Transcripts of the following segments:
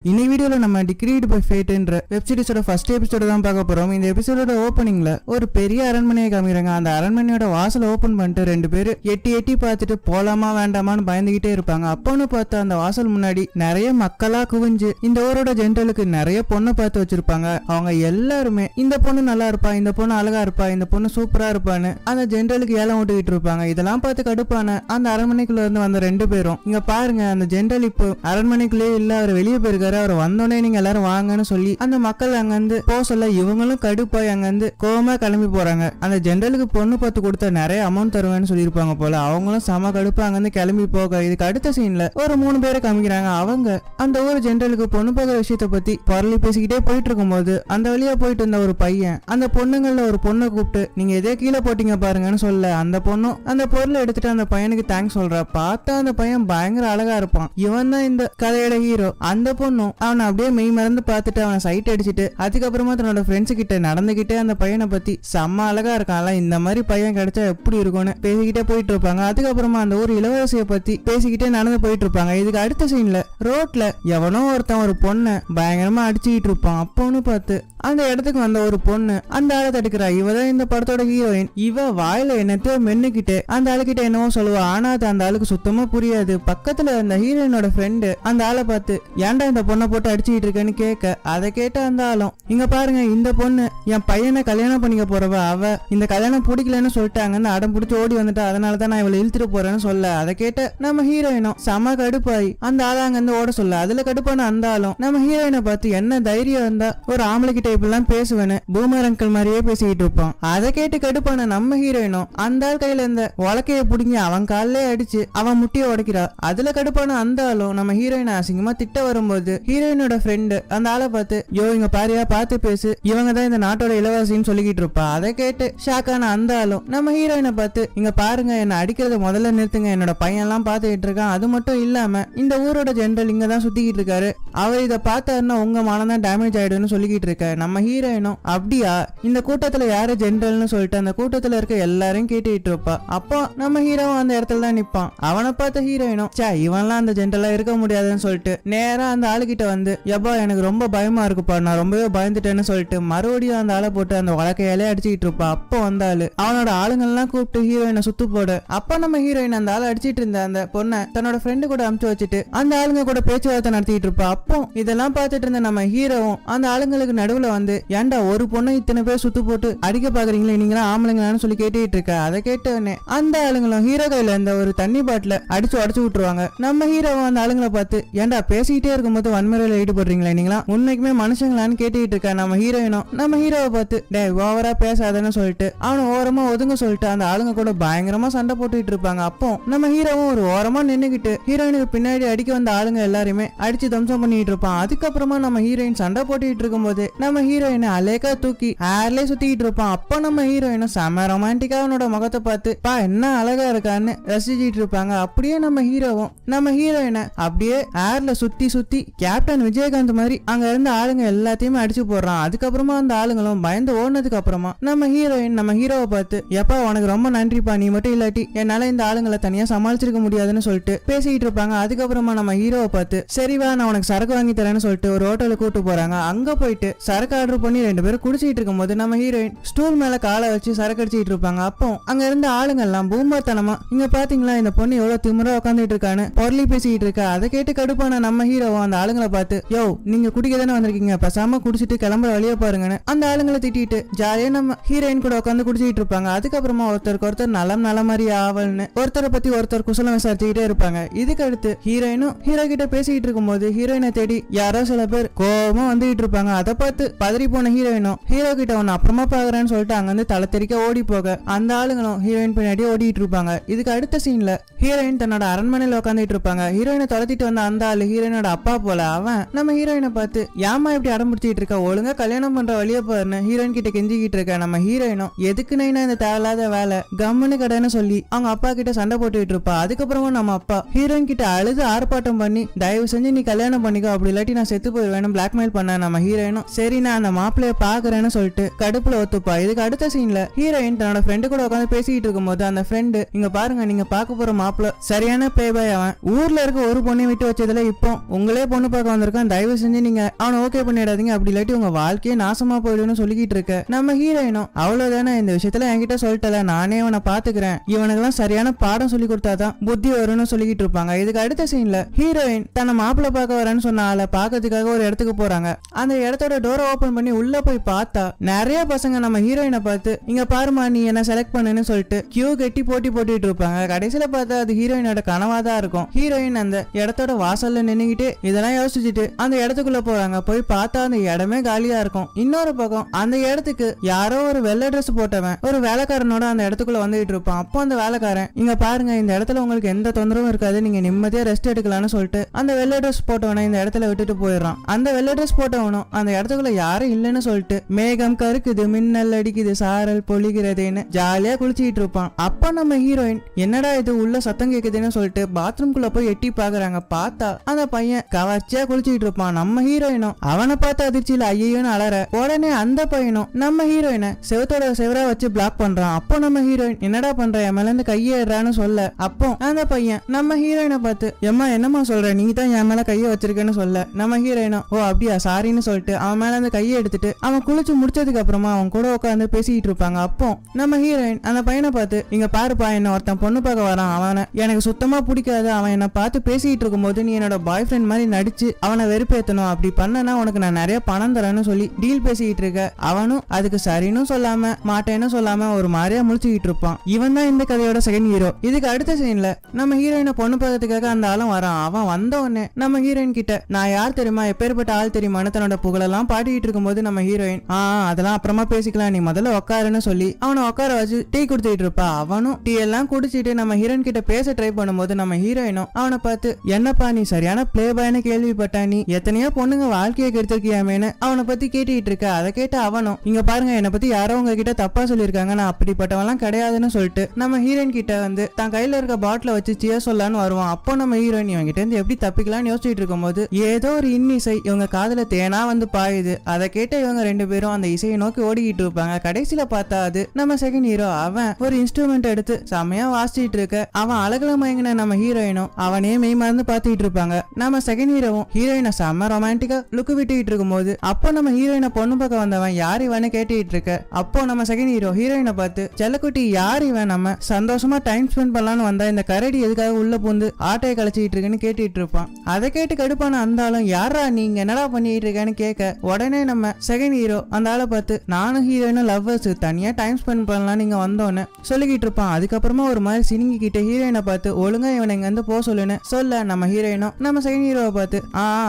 இன்னைக்கு வீடியோல நம்ம டிக்ரீட் பை ஃபேட்ன்ற வெப் சீரிஸோட ஃபர்ஸ்ட் எபிசோட தான் பார்க்க போறோம். இந்த எபிசோடோட ஓப்பனிங்ல ஒரு பெரிய அரண்மனையை காமிக்கிறாங்க. அந்த அரண்மனையோட வாசலை ஓபன் பண்ணிட்டு ரெண்டு பேரு எட்டி பார்த்துட்டு போலாமா வேண்டாமான்னு பயந்துகிட்டே இருப்பாங்க. அப்போன்னு பார்த்து அந்த வாசல் முன்னாடி நிறைய மக்களா குவிஞ்சு இந்த ஊரோட ஜென்டலுக்கு நிறைய பொண்ணு பார்த்து வச்சிருப்பாங்க. அவங்க எல்லாருமே இந்த பொண்ணு நல்லா இருப்பா, இந்த பொண்ணு அழகா இருப்பா, இந்த பொண்ணு சூப்பரா இருப்பான்னு அந்த ஜென்டலுக்கு ஏலம் விட்டுக்கிட்டு இருப்பாங்க. இதெல்லாம் பார்த்து கடுப்பான அந்த அரண்மனைக்குள்ள இருந்து வந்த ரெண்டு பேரும் இங்க பாருங்க, அந்த ஜென்டல் இப்போ அரண்மனைக்குள்ளே இல்ல, அவர் வெளியே போயிருக்காரு, அவர் வந்தோடனே நீங்க எல்லாரும் வாங்கன்னு சொல்லி அந்த மக்கள் அங்கிருந்து போக சொல்ல இவங்களும் கடுப்பாய் அங்கிருந்து கோவமா கிளம்பி போறாங்க. அந்த ஜென்ரலுக்கு பொண்ணு பார்த்து கொடுத்த நிறைய அமௌண்ட் தருவேன்னு சொல்லியிருப்பாங்க போல. அவங்களும் சம கடுப்பா அங்கிருந்து கிளம்பி போக இதுக்கு அடுத்த சீன்ல ஒரு 3 பேரை காமிக்கிறாங்க. அவங்க அந்த ஊர் ஜென்ரலுக்கு பொண்ணு பார்க்குற விஷயத்த பத்தி பொருளி பேசிக்கிட்டே போயிட்டு இருக்கும் போது அந்த வழியா போயிட்டு இருந்த ஒரு பையன் அந்த பொண்ணுங்கள்ல ஒரு பொண்ணை கூப்பிட்டு நீங்க எதே கீழே போட்டீங்க பாருங்கன்னு சொல்ல அந்த பொண்ணும் அந்த பொருளை எடுத்துட்டு அந்த பையனுக்கு தேங்க்ஸ் சொல்றா. பார்த்தா அந்த பையன் பயங்கர அழகா இருப்பான். இவன் தான் இந்த கதையோட ஹீரோ. அந்த பொண்ணும் அவனை அப்படியே மெய் மறந்து பார்த்துட்டு அவனை சைட் அடிச்சுட்டு அதுக்கப்புறமா தன்னோட ஃப்ரெண்ட்ஸ் கிட்ட நடந்துகிட்டே அந்த பையனை பத்தி செம்ம அழகா இருக்கான்ல, இந்த மாதிரி பையன் கிடைச்சா எப்படி இருக்கும்னு பேசிக்கிட்டே போயிட்டு இருப்பாங்க. அதுக்கப்புறமா அந்த ஒரு இளவரசியை பத்தி பேசிக்கிட்டே நடந்து போயிட்டு இருப்பாங்க. இதுக்கு அடுத்த சீன்ல ரோட்ல எவனோ ஒருத்தன் ஒரு பொண்ணை பயங்கரமா அடிச்சுக்கிட்டு இருப்பான். அப்போன்னு பார்த்து அந்த இடத்துக்கு வந்த ஒரு பொண்ணு அந்த ஆளை தடுக்கிறா. இவதான் இந்த படத்தோட ஹீரோயின். இவ வாயில என்னத்தையோ மென்னுக்கிட்டு அந்த ஆளுகிட்ட என்னவோ சொல்லுவா. ஆனா அது அந்த ஆளுக்கு சுத்தமா புரியாது. பக்கத்துல அந்த ஹீரோயினோட ஃப்ரெண்டு அந்த ஆளை பார்த்து ஏன்டா இந்த பொண்ணை போட்டு அடிச்சுக்கிட்டு இருக்கேன்னு கேட்க அதை கேட்ட அந்த ஆளும் இங்க பாருங்க, இந்த பொண்ணு என் பையனை கல்யாணம் பண்ணிக்க போறவ, அவ இந்த கல்யாணம் பிடிக்கலன்னு சொல்லிட்டாங்கன்னு அடம் பிடிச்சி ஓடி வந்துட்டா, அதனாலதான் நான் இவளை இழுத்துட்டு போறேன்னு சொல்ல அதை கேட்ட நம்ம ஹீரோயினும் செம கடுப்பாயி அந்த ஆளா அங்க இருந்து ஓட சொல்ல அதுல கடுப்பான அந்த ஆளும் நம்ம ஹீரோயினை பார்த்து என்ன தைரியம் இருந்தா ஒரு ஆம்பளை கிட்ட இப்பெல்லாம் பேசுவேன்னு பூமர் அங்கிள் மாதிரியே பேசிக்கிட்டு இருப்பான். அதை கேட்டு கடுப்பான நம்ம ஹீரோயினும் அந்த ஆள் கையில இருந்த உலக்கைய புடிங்கி அவன் காலிலே அடிச்சு அவன் முட்டிய உடைக்கிறா. அதுல கடுப்பான அந்த ஆளும் நம்ம ஹீரோயினை அசிங்கமா திட்ட வரும்போது ஹீரோயினோட ஃப்ரெண்டு அந்த ஆளை பார்த்து யோ இங்க பாரியா பார்த்து பேசு, இவங்க தான் இந்த நாட்டோட இளவரசின்னு சொல்லிக்கிட்டு இருப்பா. அதை கேட்டு ஷாக்கான அந்த ஆளும் நம்ம ஹீரோயினை பார்த்து இங்க பாருங்க, என்ன அடிக்கிறத முதல்ல நிறுத்துங்க, என்னோட பையன் எல்லாம் பாத்துக்கிட்டு இருக்கான், அது மட்டும் இல்லாம இந்த ஊரோட ஜென்ரல் இங்க தான் சுத்திக்கிட்டு இருக்காரு, அவர் இதை பார்த்தாருன்னா உங்க மனம் தான் டேமேஜ் ஆயிடுன்னு சொல்லிக்கிட்டு இருக்க. நம்ம ஹீரோயினும் அப்படியா, இந்த கூட்டத்துல யாரு ஜென்ரல்னு சொல்லிட்டு அந்த கூட்டத்துல இருக்க எல்லாரையும் கேட்டுக்கிட்டு இருப்பா. அப்போ நம்ம ஹீரோவும் அந்த இடத்துல தான் நிப்பான். அவனை பார்த்த ஹீரோயினும் சே இவன்லாம் அந்த ஜென்ரலா இருக்க முடியாதுன்னு சொல்லிட்டு நேரா அந்த ஆளுகிட்ட வந்து எப்பா எனக்கு ரொம்ப பயமா இருக்குப்பா, நான் ரொம்பவே பயந்துட்டேன்னு சொல்லிட்டு மறுபடியும் அந்த ஆளை போட்டு அந்த வழக்கையாலே அடிச்சுக்கிட்டு இருப்பா. அப்போ வந்தாலு அவனோட ஆளுங்கள்லாம் கூப்பிட்டு ஹீரோயினை சுத்து போட அப்ப நம்ம ஹீரோயின் அந்த ஆளை அடிச்சிட்டு இருந்த அந்த பொண்ணை தன்னோட ஃப்ரெண்டு கூட அமுச்சு வச்சுட்டு அந்த ஆளுங்க கூட பேச்சுவார்த்தை நடத்திட்டு இருப்பா. அப்போ இதெல்லாம் பார்த்துட்டு இருந்த நம்ம ஹீரோவும் அந்த ஆளுங்களுக்கு நடுவுல வந்து ஏன்டா ஒரு பொண்ணை இத்தனை பேர் சுத்து போட்டு அடிக்க பாக்குறீங்களே, நீங்களா ஆம்பளைங்களான்னு சொல்லி கேட்டுட்டு இருக்க. அதை கேட்டோடனே அந்த ஆளுங்களும் ஹீரோ கையில இந்த ஒரு தண்ணி பாட்டில அடிச்சு உடச்சு விட்டுருவாங்க. நம்ம ஹீரோவும் அந்த ஆளுங்களை பார்த்து ஏன்டா பேசிக்கிட்டே இருக்கும்போது வன்முறையில ஈடுபடுறீங்களா, நீங்களா உண்மைக்குமே மனுஷங்களான்னு கேட்டுக்கிட்டு இருக்க. நம்ம ஹீரோயினும் நம்ம ஹீரோவை பார்த்து டே ஓவரா பேசாதன்னு சொல்லிட்டு அவனை ஓரமா ஒதுங்க சொல்லிட்டு அந்த ஆளுங்க கூட பயங்கரமா சண்டை போட்டுக்கிட்டு இருப்பாங்க. அப்போ நம்ம ஹீரோவும் ஒரு ஓரமா நின்னுகிட்டு ஹீரோயினுக்கு பின்னாடி அடிக்க வந்த ஆளுங்க எல்லாருமே அடிச்சு தம்சம் பண்ணிட்டு இருப்பான். அதுக்கப்புறமா நம்ம ஹீரோயின் சண்டை போட்டுக்கிட்டு இருக்கும் போது நம்ம ஹீரோயினை அலேக்கா தூக்கி ஏர்லயே சுத்திக்கிட்டு இருப்பான். அப்போ நம்ம ஹீரோயினும் செம ரொமான்டிக்கா அவனோட முகத்தை பார்த்து பா என்ன அழகா இருக்கான்னு ரசிச்சுட்டு இருப்பாங்க. அப்படியே நம்ம ஹீரோவும் நம்ம ஹீரோயினை அப்படியே ஏர்ல சுத்தி சுத்தி கேப்டன் விஜயகாந்த் மாதிரி அங்க இருந்த ஆளுங்க எல்லாத்தையுமே அடிச்சு போடுறான். அதுக்கப்புறமா அந்த ஆளுங்களும் பயந்து ஓடுனதுக்கு அப்புறமா நம்ம ஹீரோயின் நம்ம ஹீரோவை பார்த்து எப்பா உனக்கு ரொம்ப நன்றிப்பா, நீ மட்டும் இல்லாட்டி என்னால இந்த ஆளுங்களை தனியா சமாளிச்சிருக்க முடியாதுன்னு சொல்லிட்டு பேசிக்கிட்டு இருப்பாங்க. அதுக்கப்புறமா நம்ம ஹீரோவை பார்த்து சரிவா நான் உனக்கு சரக்கு வாங்கி தரேன்னு சொல்லிட்டு ஒரு ஹோட்டலுக்கு கூட்டு போறாங்க. அங்க போயிட்டு சரக்கு ஆர்டர் பண்ணி 2 பேரும் குடிச்சிட்டு இருக்கும் போது நம்ம ஹீரோயின் ஸ்டூல் மேல காலை வச்சு சரக்கு அடிச்சிட்டு இருப்பாங்க. அப்போ அங்க இருந்த ஆளுங்க எல்லாம் பூம்பர்த்தனமா இங்க பாத்தீங்களா இந்த பொண்ணு எவ்வளவு திமிரா உட்காந்துட்டு இருக்கான்னு பொருளி பேசிக்கிட்டு இருக்கா. அதை கேட்டு கடுப்பான நம்ம ஹீரோவும் அந்த ஆளுங்களை பார்த்து யோ நீங்க குடிக்க தானே வந்திருக்கீங்க, பேசாம குடிச்சிட்டு கிளம்புற வழியா பாருங்கன்னு அந்த ஆளுங்களை திட்டிட்டு ஜாலியா நம்ம ஹீரோயின் கூட உட்காந்து குடிச்சிட்டு இருப்பாங்க. அதுக்கப்புறமா ஒருத்தருக்கு ஒருத்தர் நல மாதிரி ஆவல்னு ஒருத்தரை பத்தி ஒருத்தர் குசலம் விசாரிச்சுக்கிட்டே இருப்பாங்க. இதுக்கு அடுத்து ஹீரோயினும் ஹீரோ கிட்ட பேசிக்கிட்டு இருக்கும் போது ஹீரோயினை தேடி யாரோ சில பேர் கோபமா வந்துகிட்டு இருப்பாங்க. அதை பார்த்து பதறி போன ஹீரோயினும் ஹீரோ கிட்ட ஒன்னு அப்புறமா பாக்குறேன்னு சொல்லிட்டு அங்க இருந்து தலை தெறிக்க ஓடி போக அந்த ஆளுங்களும் ஹீரோயின் பின்னாடி ஓடிட்டு இருப்பாங்க. இதுக்கு அடுத்த சீன்ல ஹீரோயின் தன்னோட அரண்மனையில உட்காந்துட்டு இருப்பாங்க. ஹீரோயினை துரத்திட்டு வந்த அந்த ஆளு ஹீரோயினோட அப்பா போல. அவன் நம்ம ஹீரோயினை பார்த்து ஏமா இப்படி அடம்பிடிச்சிட்டு இருக்க, ஒழுங்கா கல்யாணம் பண்ற வழியா போறேன்னு ஹீரோயின் கிட்ட கெஞ்சிக்கிட்டு இருக்க. நம்ம ஹீரோயினும் எதுக்கு நைனா இந்த தேவையில்லாத வேலை கம்முன்னு கடைன்னு சொல்லி அவங்க அப்பா கிட்ட சண்டை போட்டுட்டு இருப்பா. அதுக்கப்புறமா நம்ம அப்பா ஹீரோயின் கிட்ட அழுது ஆர்ப்பாட்டம் பண்ணி தயவு செஞ்சு நீ கல்யாணம் பண்ணிக்கோ, அப்படி இல்லாட்டி நான் செத்து போயிடுவேன்னு பிளாக்மெயில் பண்ண. நம்ம ஹீரோயினும் சரி நான் அந்த மாப்பிள்ளைய பாக்குறேன்னு சொல்லிட்டு கடுப்புல ஒத்துப்பா. இதுக்கு அடுத்த சீன்ல ஹீரோயின் தன்னோட ஃப்ரெண்டு கூட உட்காந்து பேசிக்கிட்டு இருக்கும் போது அந்த ஃப்ரெண்டு இங்க பாருங்க நீங்க பாக்க போற மாப்பிள்ள சரியான பேபாய், அவன் ஊர்ல இருக்க ஒரு பொண்ணை விட்டு வச்சதுல இப்போ உங்களே பொண்ணு பார்க்க வந்திருக்கான், தயவு செஞ்சு நீங்க அவனை ஓகே பண்ணிடாதீங்க, அப்படி இல்லாட்டி உங்க வாழ்க்கையே நாசமா போயிடும்னு சொல்லிக்கிட்டு இருக்க. நம்ம ஹீரோயினும் அவ்வளவுதானே, இந்த விஷயத்துல என்கிட்ட சொல்லிட்டல, நானே அவனை பாத்துக்கிறேன், இவனுக்கெல்லாம் சரியான பாடம் சொல்லி கொடுத்தாதான் புத்தி வரும்னு சொல்லிக்கிட்டு இருப்பாங்க. இதுக்கு அடுத்த சீன்ல ஹீரோயின் தன்னை மாப்பிள்ள பார்க்க வரேன்னு சொன்ன ஆளை பாக்கிறதுக்காக ஒரு இடத்துக்கு போறாங்க. அந்த இடத்தோட டோரை ஓபன் பண்ணி உள்ள போய் பார்த்தா நிறைய பசங்க நம்ம ஹீரோயினை பார்த்து இங்க பாருமா நீ என்ன செலக்ட் பண்ணுன்னு சொல்லிட்டு கியூ கட்டி போட்டி போட்டுட்டு இருப்பாங்க. கடைசியில பார்த்தா அது ஹீரோயினோட கனவாதான் இருக்கும். ஹீரோயின் அந்த இடத்தோட வாசல்ல நின்னுகிட்டு இதெல்லாம் யோசிச்சுட்டு அந்த இடத்துக்குள்ள போறாங்க. போய் பார்த்தா அந்த இடமே காலியா இருக்கும். இன்னொரு பக்கம் அந்த இடத்துக்கு யாரோ ஒரு வெள்ளை ட்ரெஸ் போட்டவன் ஒரு வேலைக்காரனோட அந்த இடத்துக்குள்ள வந்துட்டு இருப்பான். அப்போ அந்த வேலைக்காரன் இங்க பாருங்க, இந்த இடத்துல உங்களுக்கு எந்த தொந்தரவும் இருக்காது, நீங்க நிம்மதியா ரெஸ்ட் எடுக்கலாம்னு சொல்லிட்டு அந்த வெள்ளை ட்ரெஸ் போட்டவனை இந்த இடத்துல விட்டுட்டு போயிடுறான். அந்த வெள்ளை ட்ரெஸ் போட்டவனும் அந்த இடத்துக்குள்ள யாரும் இல்லைன்னு சொல்லிட்டு மேகம் கருக்குது, மின்னல் அடிக்குது, சாரல் பொழிகிறதுன்னு ஜாலியா குளிச்சுட்டு இருப்பான். அப்ப நம்ம ஹீரோயின் என்னடா இது உள்ள சத்தம் கேக்குதுன்னு சொல்லிட்டு பாத்ரூம்குள்ள போய் எட்டி பாக்குறாங்க. பார்த்தா அந்த பையன் கவர்ச்சியா குளிச்சுட்டு இருப்பான். நம்ம ஹீரோயினும் அவனை பார்த்து அதிர்ச்சியில ஐயோன்னு அலற. உடனே அந்த பையனும் நம்ம ஹீரோயினை செவத்தோட செவரா வச்சு பிளாக் பண்றான். அப்போ நம்ம ஹீரோயின் என்னடா பண்ற, என் மேல இருந்து கையேறான்னு சொல்ல, அப்போ அந்த பையன் நம்ம ஹீரோயினை பார்த்து எம்மா என்னம்மா சொல்ற, நீ தான் என் மேல கையை வச்சிருக்கேன்னு சொல்ல, நம்ம ஹீரோயினும் ஓ அப்படியா சாரின்னு சொல்லிட்டு அவன் மேல இருந்து கையை எடுத்துட்டு அவன் குளிச்சு முடிச்சதுக்கு அப்புறமா அவன் கூட உட்காந்து பேசிட்டு இருப்பாங்க. அப்போ நம்ம ஹீரோயின் அந்த பையனை பார்த்து இங்க பாருப்பா, என்ன ஒருத்தன் பொண்ணு பார்க்க வரான், அவனை எனக்கு சுத்தமா பிடிக்காது, அவன் என்ன பார்த்து பேசிட்டு இருக்கும் போது நீ என்னோட பாய் ஃப்ரெண்ட் மாதிரி நடிச்சு அவனை வெறுப்பேத்தணும், அப்படி பண்ணனா உனக்கு நான் நிறைய பணம் தரேன்னு சொல்லி டீல் பேசிக்கிட்டு இருக்க. அவனும் அதுக்கு சரின்னு சொல்லாம மாட்டேன்னு சொல்லாம ஒரு மாதிரியா முடிச்சுக்கிட்டு இருப்பான். இவன் தான் இந்த கதையோட செகண்ட் ஹீரோ. இதுக்கு அடுத்த சீன்ல நம்ம ஹீரோயினை பொண்ணு பார்க்கறதுக்காக அந்த ஆளும் வரான். அவன் வந்த உடனே நம்ம ஹீரோயின் கிட்ட நான் யார் தெரியுமா, எப்பேற்பட்ட ஆள் தெரியுமான்னு தன்னோட புகழெல்லாம் பாடிக்கிட்டு இருக்கும்போது நம்ம ஹீரோயின் அதெல்லாம் அப்புறமா பேசிக்கலாம், நீ முதல்ல உட்காருன்னு சொல்லி அவனை உட்கார வச்சு டீ குடுத்துட்டு இருப்பா. அவனும் டீ எல்லாம் குடிச்சிட்டு நம்ம ஹீரோயின் கிட்ட பேச ட்ரை பண்ணும்போது நம்ம ஹீரோயினும் அவனை பார்த்து என்னப்பா நீ சரியான பிளே பாய்னு கேள்விப்பட்ட, நீ எத்தனையோ பொண்ணுங்க வாழ்க்கையை கெடுத்திருக்கியாமேன்னு அவனை பத்தி கேட்டுட்டு இருக்க. அதை கேட்ட அவனும் இங்க பாருங்க, என்னை பத்தி யாரோ உங்க கிட்ட தப்பா சொல்லியிருக்காங்க, நான் அப்படிப்பட்டவெல்லாம் கிடையாதுன்னு சொல்லிட்டு நம்ம ஹீரோயின் கிட்ட வந்து தன் கையில இருக்க பாட்டில வச்சு சியர் சொல்லான்னு வருவான். அப்போ நம்ம ஹீரோயின் இவங்க கிட்ட இருந்து எப்படி தப்பிக்கலாம்னு யோசிச்சுட்டு இருக்கும் போது ஏதோ ஒரு இன்னிசை இவங்க காதுல தேனா வந்து பாயுது. அதை கேட்ட இவங்க ரெண்டு பேரும் அந்த இசையை நோக்கி ஓடிக்கிட்டு இருப்பாங்க. கடைசியில பார்த்தா அது நம்ம செகண்ட் ஹீரோ. அவன் ஒரு இன்ஸ்ட்ருமெண்ட் எடுத்து செமையா வாசிச்சுட்டு இருக்க. அவன் அழகுல மயங்கின நம்ம ஹீரோயினும் அவனே மெய் மறந்து பாத்துக்கிட்டு இருப்பாங்க. நம்ம செகண்ட் ஹீரோவும் ஹீரோயினை செம்ம ரொமான்டிக்கா லுக்கு விட்டுக்கிட்டு இருக்கும் போது அப்போ நம்ம ஹீரோயினை பொண்ணு பக்கம் வந்தவன் யார் இவனு கேட்டுட்டு இருக்க. அப்போ நம்ம செகண்ட் ஹீரோ ஹீரோயினை பார்த்து செல்லக்குட்டி யார் இவன், நம்ம சந்தோஷமா டைம் ஸ்பெண்ட் பண்ணலான்னு வந்தா இந்த கரடி எதுக்காக உள்ள பூந்து ஆட்டையை கழிச்சிட்டு இருக்குன்னு கேட்டுட்டு இருப்பான். அதை கேட்டு கடுப்பான அந்த ஆளும் யாரா நீங்க என்னடா பண்ணிட்டு இருக்கேன்னு கேட்க, உடனே நம்ம செகண்ட் ஹீரோ அந்த ஆளை பார்த்து நானும் ஹீரோயினும் லவ்வர்ஸ் தனியா டைம் ஸ்பெண்ட் பண்ணலாம் நீங்க வந்தோன்னு சொல்லிக்கிட்டு இருப்பான். அதுக்கப்புறமா ஒரு மாதிரி சினிங்கிக்கிட்ட ஹீரோயினை பார்த்து ஒழுங்கா இவனை இங்க வந்து போ சொல்லுன்னு சொல்ல, நம்ம ஹீரோயினும் நம்ம செகண்ட் ஹீரோவை பார்த்து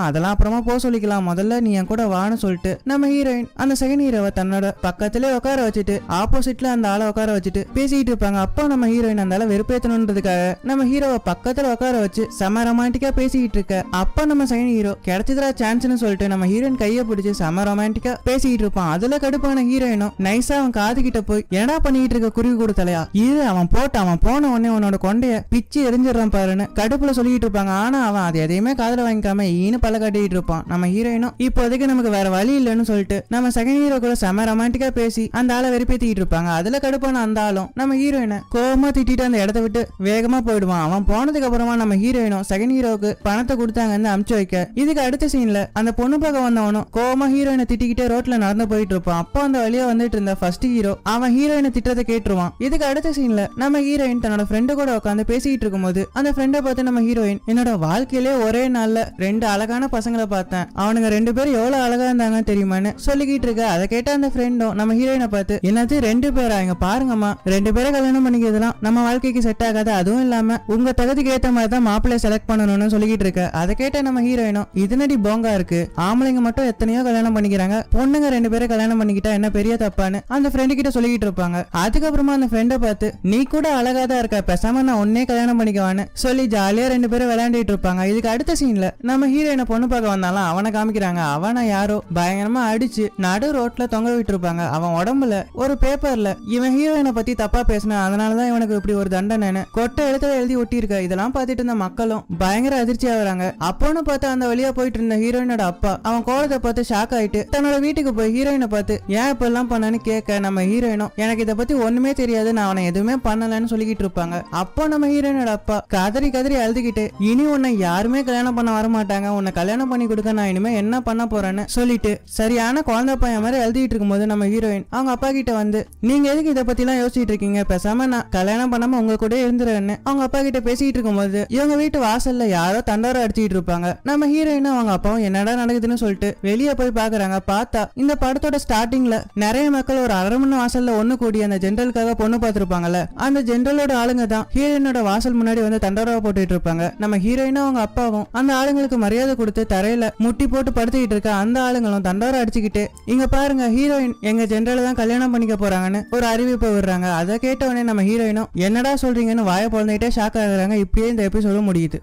அதெல்லாம் அப்புறமா போ சொல்லிக்கலாம், முதல்ல நீ என் கூட வான்னு சொல்லிட்டு நம்ம ஹீரோயின் அந்த செகண்ட் ஹீரோவை தன்னோட பக்கத்திலே உட்கார வச்சுட்டு ஆப்போசிட்ல அந்த ஆளை உட்கார வச்சுட்டு பேசிட்டு இருப்பாங்க. அப்போ நம்ம ஹீரோயின் அந்த ஆளை வெறுப்பேத்தணுன்றதுக்காக நம்ம ஹீரோவை பக்கத்துல உட்கார வச்சு செம ரொமான்டிக்கா பேசிக்கிட்டு இருக்க. அப்ப நம்ம செகண்ட் ஹீரோ கிடைச்சதுல சான்ஸ்னு சொல்லிட்டு நம்ம ஹீரோயின் கையை பிடிச்சு செம ரொமான்டிக்கா பேசிக்கிட்டு இருப்பான். அதுல கடுப்பான ஹீரோயினும் நைஸா அவன் காது கிட்ட போய் என்னடா பண்ணிட்டு இருக்க குருவி கூட தலையா, இது அவன் போன உடனே உன்னோட கொண்டைய பிச்சு எரிஞ்சிடறான் பாருன்னு கடுப்புல சொல்லிட்டு இருப்பாங்க. ஆனா அவன் அது எதையுமே காதுல வாங்கிக்காம ஈனு பல கட்டிட்டு இருப்பான். நம்ம ஹீரோயினும் இப்போதைக்கு நமக்கு வேற வழி இல்லைன்னு சொல்லிட்டு நம்ம செகண்ட் ஹீரோ கூட செம ரொமான்டிக்கா பேசி அந்த ஆளை வெறுப்பேத்திட்டு இருப்பாங்க. அதுல கடுப்பான அந்த ஆளும் நம்ம ஹீரோயினை கோவமா திட்டிட்டு அந்த இடத்த விட்டு வேகமா போயிடுவான். அவன் போனதுக்கு அப்புறமா நம்ம ஹீரோயினும் செகண்ட் ஹீரோவுக்கு பணத்தை கொடுத்தாங்கன்னு அமுச்சு வைக்க. இதுக்கு அடுத்த சீன்ல அந்த பொண்ணு பார்க்க வந்தவனும் கோவமா ஹீரோயினை திட்டிக்கிட்டே ரோட்ல நடந்து போயிட்டு இருப்பான். அப்போ அந்த வழியா வந்துட்டு இருந்த ஃபர்ஸ்ட் ஹீரோ அவன் ஹீரோயினை திட்டத்தை கேட்டுருவான். இதுக்கு அடுத்த சீன்ல நம்ம ஹீரோயின் தன்னோட ஃப்ரெண்டு கூட உட்காந்து பேசிட்டு இருக்கும்போது அந்த ஃப்ரெண்டை பார்த்து நம்ம ஹீரோயின் என்னோட வாழ்க்கையிலே ஒரே நாள்ல ரெண்டு அழகான பசங்களை பார்த்தேன், அவனுங்க ரெண்டு பேரும் எவ்வளவு அழகா இருந்தாங்க தெரியுமான்னு சொல்லிக்கிட்டு இருக்க. அதை கேட்ட அந்த ஃப்ரெண்டும் நம்ம ஹீரோயினை பார்த்து என்னது ரெண்டு பேரா, இங்க பாருங்கம்மா, ரெண்டு பேரை கல்யாணம் பண்ணிக்கிறதுலாம் நம்ம வாழ்க்கைக்கு செட் ஆகாது, அதுவும் இல்லாம உங்க தகுதிக்கு ஏத்த மாதிரி தான் மாப்பிள்ளைய செலக்ட் பண்ணணும்னு சொல்லிக்கிட்டு இருக்க. அதை கேட்ட நம்ம ஹீரோயினும் இதுனடி போங்கா இருக்கு, ஆம்பளைங்க மட்டும் எத்தனையோ கல்யாணம் பண்ணிக்கிறாங்க, பொண்ணுங்க ரெண்டு பேரை கல்யாணம் பண்ணிக்கிட்டா என்ன பெரிய தப்பான்னு அந்த ஃப்ரெண்டு கிட்ட சொல்லிக்கிட்டு இருப்பாங்க. அதுக்கப்புறமா அந்த ஃப்ரெண்டை பார்த்து நீ கூட அழகா தான் இருக்க, பேசாம நான் உன்னே கல்யாணம் பண்ணிக்குவான்னு சொல்லி ஜாலியா ரெண்டு பேரும் விளையாண்டுட்டு இருப்பாங்க. இதுக்கு அடுத்த சீன்ல நம்ம ஹீரோயினை பொண்ணு பார்க்க வந்தாலும் அவனை காமிக்கிறாங்க. அவனை யாரோ பயங்கரமா அடிச்சு நடு ரோட்ல தொங்க விட்டு இருப்பாங்க. அவன் உடம்புல ஒரு பேப்பர்ல இவன் ஹீரோயினை பத்தி தப்பா பேசின, அதனாலதான் இவனுக்கு இப்படி ஒரு தண்டனைன்னு கொட்டை எழுத்துல எழுதி ஒட்டி இருக்க. இதெல்லாம் பார்த்துட்டு இருந்த மக்களும் பயங்கர அதிர்ச்சி ஆகுறாங்க. அப்போன்னு பார்த்து அந்த வழியா போயிட்டு இருந்த ஹீரோயினோட அப்பா அவன் கோலத்தை பார்த்து ஷாக் ஆயிட்டு தன்னோட வீட்டுக்கு போய் ஹீரோயினை பார்த்து ஏன் இப்ப எல்லாம் பண்ணான்னு கேட்க, நம்ம ஹீரோயினும் எனக்கு இதை பத்தி ஒண்ணுமே தெரியாது, நான் அவனை எதுவுமே பண்ணலன்னு சொல்லிக்கிட்டு இருப்பாங்க. அப்போ நம்ம ஹீரோயினோட அப்பா கதறி கதறி அழுதுகிட்டு இனி உன்னை யாருமே கல்யாணம் பண்ண வரமாட்டாங்க, மாட்டாங்க, உன்னை கல்யாணம் பண்ணி கொடுக்க நான் இனிமே என்ன பண்ண போறேன்னு சொல்லிட்டு சரியான குழந்தை பையன் மாதிரி எழுதிட்டு இருக்கும்போது நம்ம ஹீரோயின் அவங்க அப்பா கிட்ட வந்து, நீங்க எதுக்கு இதை பத்தி எல்லாம் யோசிச்சுட்டு இருக்கீங்க, பேசாம நான் கல்யாணம் பண்ணாம உங்க கூட இருந்துறேன்னு அவங்க அப்பா கிட்ட பேசிட்டு இருக்கும்போது இவங்க வீட்டு வாசல்ல யாரோ தண்டோரம் அடிச்சிட்டு இருப்பாங்க. நம்ம ஹீரோயினும் அவங்க அப்பாவும் என்னடா நடக்குதுன்னு சொல்லிட்டு வெளியே போய் பாக்குறாங்க. பார்த்தா இந்த படத்தோட ஸ்டார்டிங்ல நிறைய மக்கள் ஒரு அரண்மனை வாசல்ல ஒண்ணு கூடி அந்த ஜெனரலுக்காக பொண்ணு பார்த்திருப்பாங்கல்ல, அந்த ஜெனரலோட ஆளுங்க தான் ஹீரோயினோட வாசல் முன்னாடி வந்து தண்டோரா போட்டுட்டு இருப்பாங்க. நம்ம ஹீரோயினும் அவங்க அப்பாவும் அந்த ஆளுங்களுக்கு மரியாதை கொடுத்து தரையில முட்டி போட்டு படுத்துக்கிட்டு இருக்க அந்த ஆளுங்களும் தண்டோரா அடிச்சுக்கிட்டு, இங்க பாருங்க ஹீரோயின் எங்க ஜெனரல் தான் கல்யாணம் பண்ணிக்க போறாங்கன்னு ஒரு அறிவிப்பை விடுறாங்க. அதை கேட்ட உடனே நம்ம ஹீரோயினும் என்னடா சொல்றீங்கன்னு வாயை பொழந்துகிட்டே ஷாக் ஆகுறாங்க. இப்படியே இந்த எபிசோடு முடியுது.